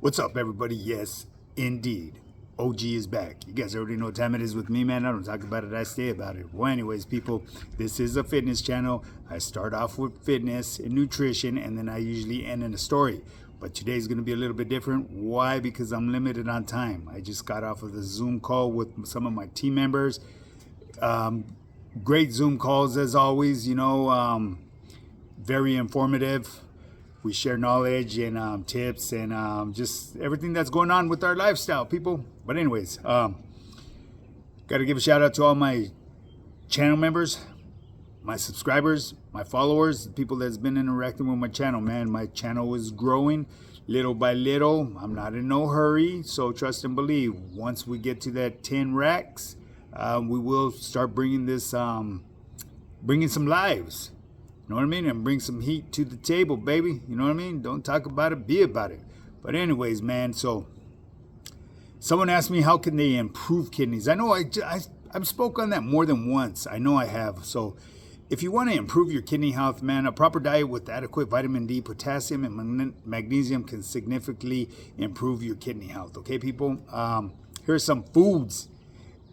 What's up, everybody? Yes, indeed. OG is back. You guys already know what time it is with me, man. I don't talk about it, I stay about it. Well, anyways, people, this is a fitness channel. I start off with fitness and nutrition, and then I usually end in a story. But today's going to be a little bit different. Why? Because I'm limited on time. I just got off of the Zoom call with some of my team members. Great Zoom calls, as always, very informative. We share knowledge and tips and just everything that's going on with our lifestyle, people. But anyways, got to give a shout out to all my channel members, my subscribers, my followers, the people that's been interacting with my channel, man. My channel is growing little by little. I'm not in no hurry, so trust and believe. Once we get to that 10 racks, we will start bringing this, bringing some lives. You know what I mean? And bring some heat to the table, baby. You know what I mean? Don't talk about it, be about it. But anyways, man, so someone asked me how can they improve kidneys. I know I've spoke on that more than once. I know I have. So if you want to improve your kidney health, man, a proper diet with adequate vitamin D, potassium, and magnesium can significantly improve your kidney health. Okay, people? Here are some foods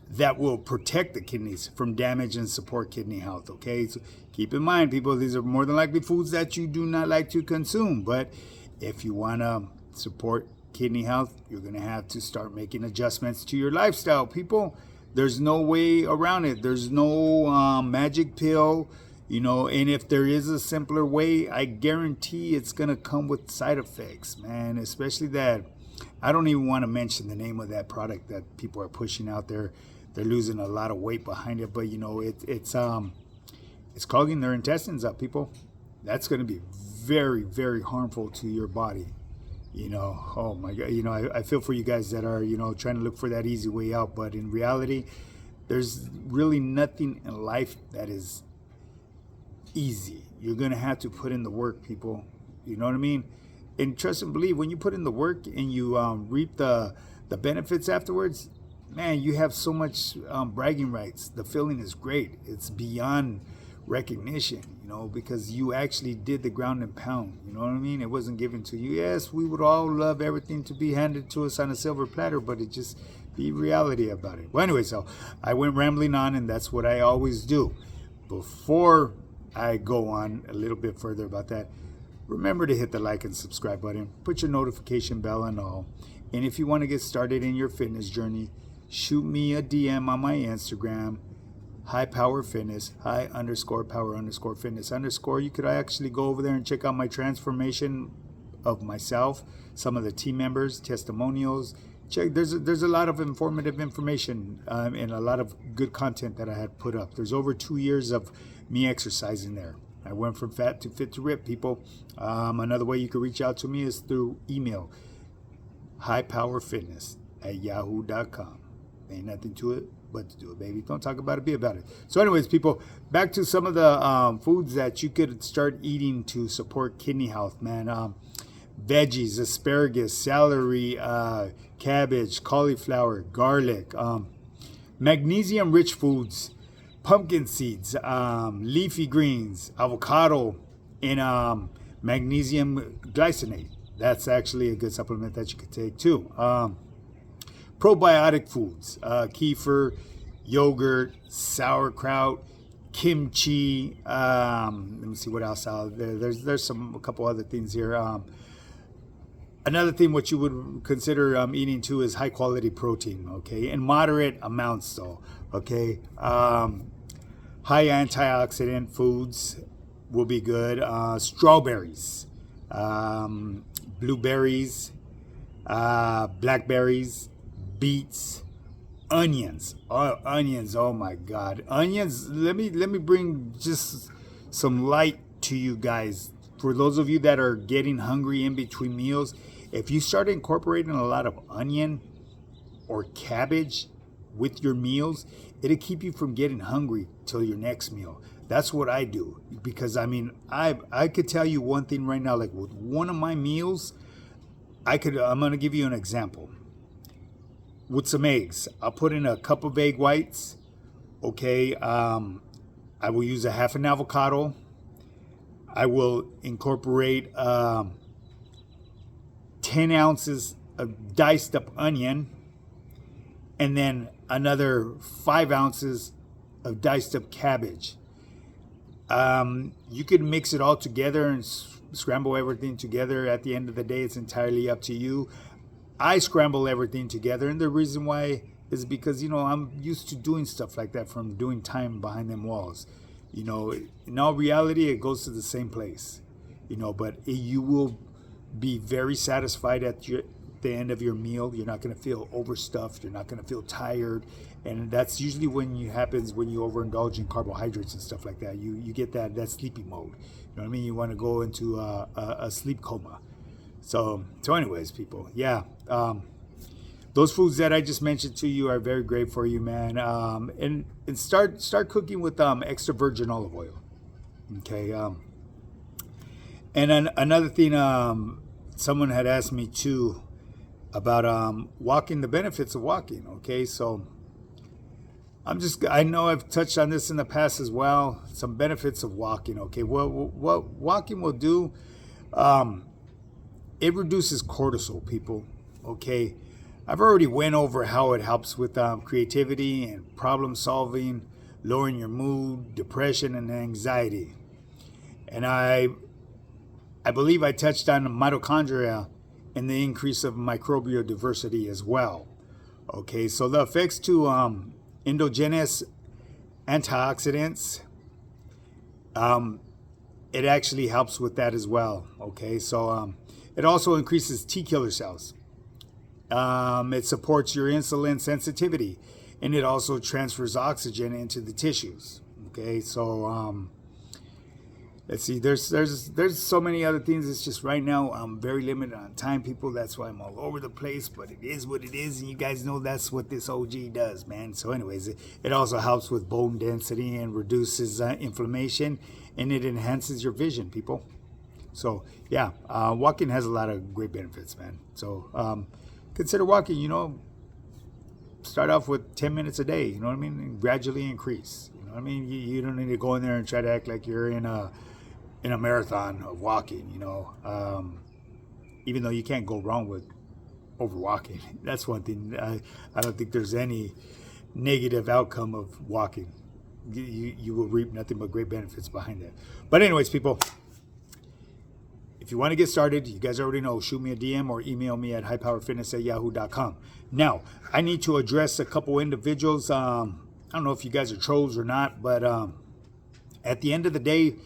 that will protect the kidneys from damage and support kidney health, okay? So keep in mind, people, these are more than likely foods that you do not like to consume. But if you want to support kidney health, you're going to have to start making adjustments to your lifestyle, people. There's no way around it. There's no magic pill, and if there is a simpler way, I guarantee it's going to come with side effects, man, especially that. I don't even want to mention the name of that product that people are pushing out there. They're losing a lot of weight behind it, but it's clogging their intestines up, people. That's going to be very, very harmful to your body. Oh my God. I feel for you guys that are, trying to look for that easy way out. But in reality, there's really nothing in life that is easy. You're going to have to put in the work, people. You know what I mean? And trust and believe, when you put in the work and you reap the benefits afterwards, man, you have so much bragging rights. The feeling is great. It's beyond recognition, because you actually did the ground and pound. You know what I mean? It wasn't given to you. Yes, we would all love everything to be handed to us on a silver platter, but it just be reality about it. Well, anyway, so I went rambling on, and that's what I always do. Before I go on a little bit further about that, remember to hit the like and subscribe button. Put your notification bell on all. And if you want to get started in your fitness journey, shoot me a DM on my Instagram, high power fitness, high_power_fitness_. You could actually go over there and check out my transformation of myself, some of the team members, testimonials. There's a lot of informative information and a lot of good content that I had put up. There's over 2 years of me exercising there. I went from fat to fit to rip, people. Another way you can reach out to me is through email, highpowerfitness@yahoo.com. Ain't nothing to it but to do it, baby. Don't talk about it, be about it. So anyways, people, back to some of the foods that you could start eating to support kidney health, man. Veggies, asparagus, celery, cabbage, cauliflower, garlic, magnesium-rich foods, pumpkin seeds, leafy greens, avocado, and magnesium glycinate. That's actually a good supplement that you could take too. Probiotic foods, kefir, yogurt, sauerkraut, kimchi. Let me see what else out there. There's a couple other things here. Another thing what you would consider eating too is high quality protein, okay, in moderate amounts though, okay. High antioxidant foods will be good. Strawberries, blueberries, blackberries, beets, onions. Onions, oh my God. Onions, let me bring just some light to you guys. For those of you that are getting hungry in between meals, if you start incorporating a lot of onion or cabbage with your meals, it'll keep you from getting hungry till your next meal. That's what I do, because I could tell you one thing right now, like with one of my meals, I'm gonna give you an example. With some eggs, I'll put in a cup of egg whites, okay. I will use a half an avocado. I will incorporate 10 ounces of diced up onion, and then another 5 ounces of diced up cabbage. You could mix it all together and scramble everything together. At the end of the day, it's entirely up to you. I scramble everything together, and the reason why is because, I'm used to doing stuff like that from doing time behind them walls. In all reality, it goes to the same place, but you will be very satisfied at the end of your meal. You're not going to feel overstuffed. You're not going to feel tired. And that's usually happens when you overindulge in carbohydrates and stuff like that. You get that sleepy mode. You know what I mean? You want to go into a sleep coma. So anyways, people, yeah. Those foods that I just mentioned to you are very great for you, man. And start cooking with extra virgin olive oil. Okay. And another thing, someone had asked me too about walking, the benefits of walking. Okay, so I know I've touched on this in the past as well. Some benefits of walking. Okay, what walking will do, it reduces cortisol, people. Okay, I've already went over how it helps with creativity and problem solving, lowering your mood, depression, and anxiety. And I believe I touched on mitochondria and the increase of microbial diversity as well. Okay, so the effects to endogenous antioxidants, it actually helps with that as well. Okay, so it also increases T killer cells. It supports your insulin sensitivity, and it also transfers oxygen into the tissues. Okay, so let's see. There's so many other things. It's just right now I'm very limited on time, people. That's why I'm all over the place. But it is what it is, and you guys know that's what this OG does, man. So, anyways, it also helps with bone density and reduces inflammation, and it enhances your vision, people. So, yeah, walking has a lot of great benefits, man. So, consider walking. Start off with 10 minutes a day. You know what I mean? And gradually increase. You know what I mean? You don't need to go in there and try to act like you're in a marathon of walking, even though you can't go wrong with overwalking. That's one thing. I don't think there's any negative outcome of walking. You will reap nothing but great benefits behind that. But anyways, people, if you want to get started, you guys already know, shoot me a DM or email me at highpowerfitness@yahoo.com. Now, I need to address a couple individuals. I don't know if you guys are trolls or not, but at the end of the day,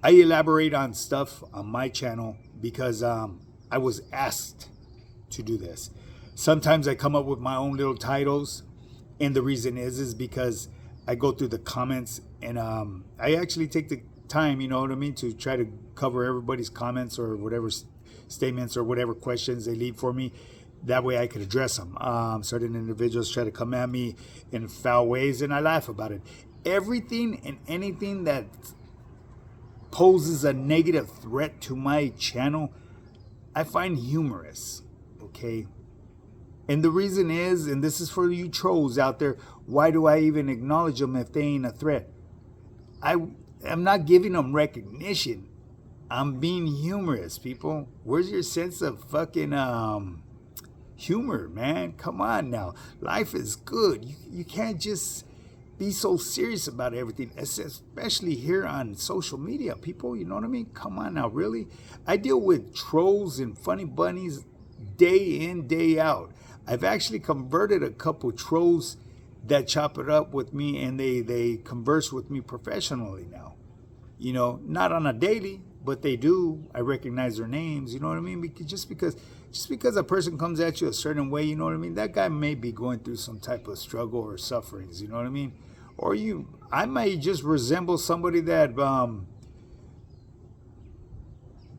I elaborate on stuff on my channel because I was asked to do this. Sometimes I come up with my own little titles, and the reason is because I go through the comments, and I actually take the time, you know what I mean, to try to cover everybody's comments or whatever statements or whatever questions they leave for me. That way I could address them. Certain individuals try to come at me in foul ways, and I laugh about it. Everything and anything that poses a negative threat to my channel, I find humorous, okay? And the reason is, and this is for you trolls out there, why do I even acknowledge them if they ain't a threat? I'm not giving them recognition. I'm being humorous, people. Where's your sense of fucking humor, man? Come on now. Life is good. You can't just be so serious about everything, especially here on social media, people. You know what I mean? Come on now, really? I deal with trolls and funny bunnies day in, day out. I've actually converted a couple trolls that chop it up with me, and they converse with me professionally now. Not on a daily, but they do. I recognize their names. You know what I mean? Just because a person comes at you a certain way, you know what I mean? That guy may be going through some type of struggle or sufferings. You know what I mean? Or I might just resemble somebody that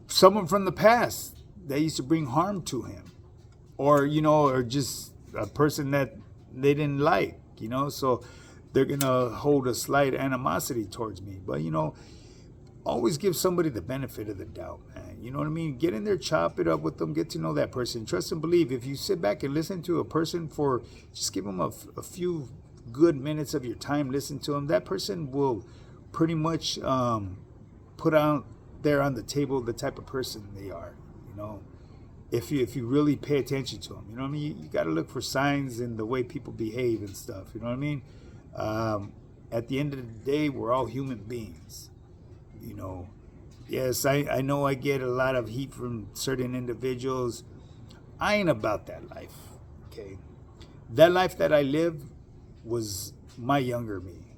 someone from the past that used to bring harm to him, or just a person that they didn't like. So they're gonna hold a slight animosity towards me. But always give somebody the benefit of the doubt, man. You know what I mean? Get in there, chop it up with them, get to know that person. Trust and believe. If you sit back and listen to a person just give them a few good minutes of your time, listen to them, that person will pretty much put out there on the table the type of person they are. if you really pay attention to them. You know what I mean? You got to look for signs in the way people behave and stuff. You know what I mean? At the end of the day, we're all human beings. You know, yes, I know I get a lot of heat from certain individuals. I ain't about that life, okay? That life that I live was my younger me.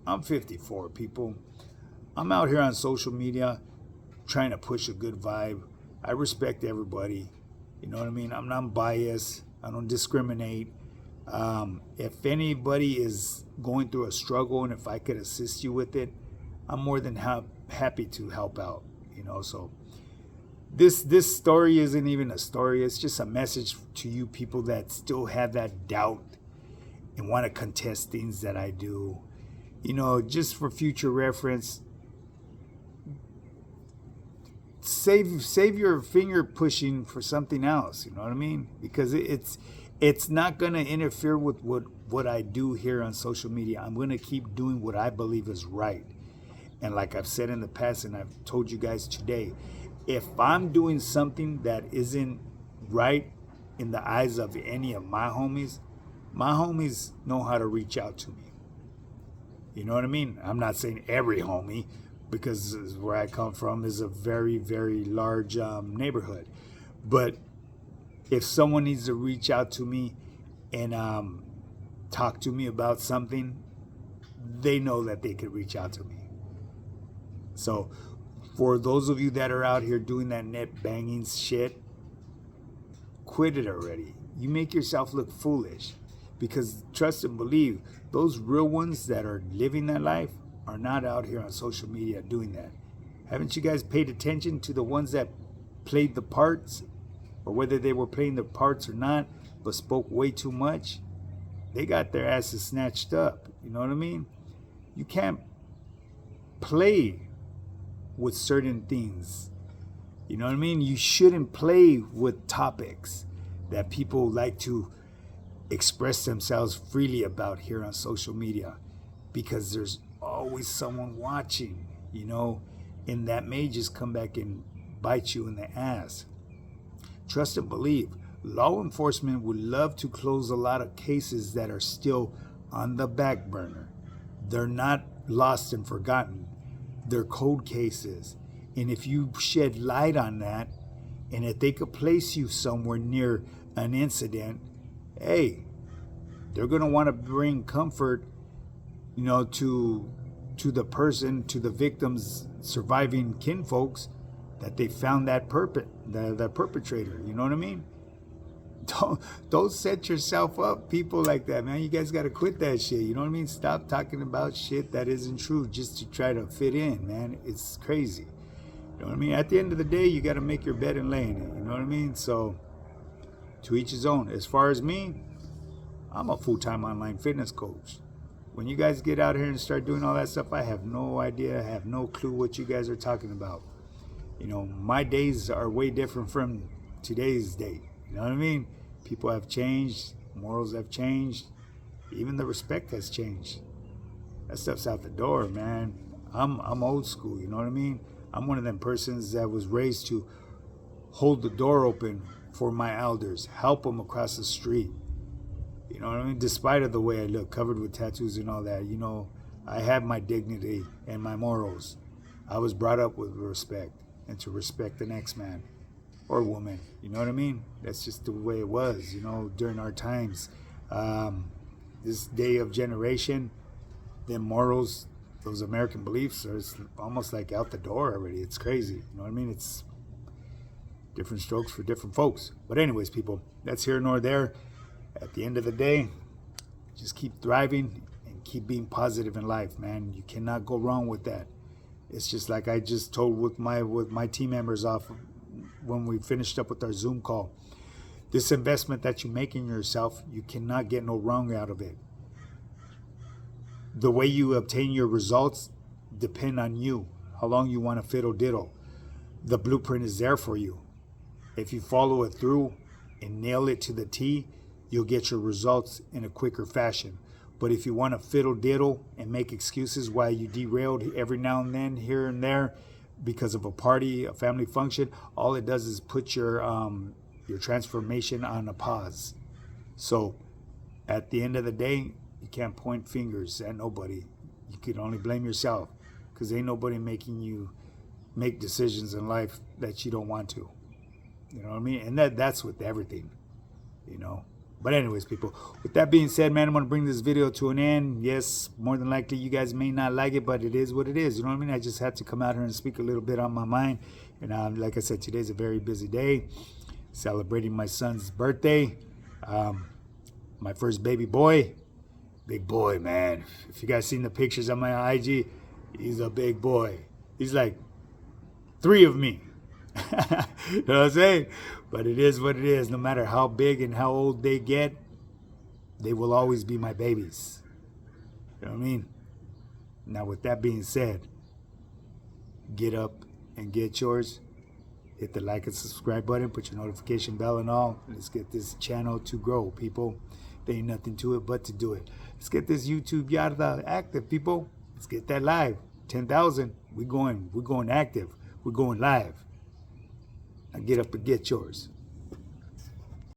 I'm 54, people. I'm out here on social media trying to push a good vibe. I respect everybody. You know what I mean? I'm not biased. I don't discriminate. If anybody is going through a struggle and if I could assist you with it, I'm more than happy to help out. You know, so this story isn't even a story. It's just a message to you people that still have that doubt and want to contest things that I do. You know, just for future reference, save your finger pushing for something else. You know what I mean? Because it's not going to interfere with what I do here on social media. I'm going to keep doing what I believe is right. And like I've said in the past, and I've told you guys today, if I'm doing something that isn't right in the eyes of any of my homies know how to reach out to me. You know what I mean? I'm not saying every homie, because where I come from is a very, very large neighborhood. But if someone needs to reach out to me and talk to me about something, they know that they could reach out to me. So for those of you that are out here doing that net banging shit, quit it already. You make yourself look foolish, because trust and believe, those real ones that are living that life are not out here on social media doing that. Haven't you guys paid attention to the ones that played the parts, or whether they were playing the parts or not, but spoke way too much? They got their asses snatched up. You know what I mean? You can't play with certain things. You know what I mean? You shouldn't play with topics that people like to express themselves freely about here on social media, because there's always someone watching, you know, and that may just come back and bite you in the ass. Trust and believe, law enforcement would love to close a lot of cases that are still on the back burner. They're not lost and forgotten. They're cold cases. And if you shed light on that, and if they could place you somewhere near an incident, hey, they're going to want to bring comfort, you know, to the person, to the victim's surviving kinfolks, that they found that perpetrator. You know what I mean? Don't set yourself up, people like that, man. You guys got to quit that shit. You know what I mean? Stop talking about shit that isn't true just to try to fit in, man. It's crazy. You know what I mean? At the end of the day, you got to make your bed and lay in it. You know what I mean? So, to each his own. As far as me, I'm a full-time online fitness coach. When you guys get out here and start doing all that stuff, I have no idea, I have no clue what you guys are talking about. You know, my days are way different from today's date. You know what I mean? People have changed, morals have changed, even the respect has changed. That stuff's out the door, man. I'm old school, you know what I mean? I'm one of them persons that was raised to hold the door open for my elders, help them across the street. You know what I mean? Despite of the way I look, covered with tattoos and all that, you know, I have my dignity and my morals. I was brought up with respect, and to respect the next man or woman. You know what I mean? That's just the way it was, you know, during our times. This day of generation, the morals, those American beliefs are almost like out the door already. It's crazy. You know what I mean? It's different strokes for different folks. But anyways, people, that's here nor there. At the end of the day, just keep thriving and keep being positive in life, man. You cannot go wrong with that. It's just like I just told with my team members off when we finished up with our Zoom call. This investment that you make in yourself, you cannot get no wrong out of it. The way you obtain your results depend on you, how long you want to fiddle diddle. The blueprint is there for you. If you follow it through and nail it to the T, you'll get your results in a quicker fashion. But if you want to fiddle diddle and make excuses why you derailed every now and then, here and there, because of a party, a family function, all it does is put your transformation on a pause. So at the end of the day, you can't point fingers at nobody. You can only blame yourself, because ain't nobody making you make decisions in life that you don't want to. You know what I mean? And that's with everything, you know. But anyways, people, with that being said, man, I'm going to bring this video to an end. Yes, more than likely you guys may not like it, but it is what it is. You know what I mean? I just had to come out here and speak a little bit on my mind. And like I said, today's a very busy day, celebrating my son's birthday. My first baby boy. Big boy, man. If you guys seen the pictures on my IG, he's a big boy. He's like 3 of me. You know what I'm saying? But it is what it is. No matter how big and how old they get, they will always be my babies. You know what I mean? Now, with that being said, get up and get yours. Hit the like and subscribe button. Put your notification bell and all. Let's get this channel to grow, people. There ain't nothing to it but to do it. Let's get this YouTube yarda active, people. Let's get that live. 10,000. We're going active. We're going live. Now get up and get yours.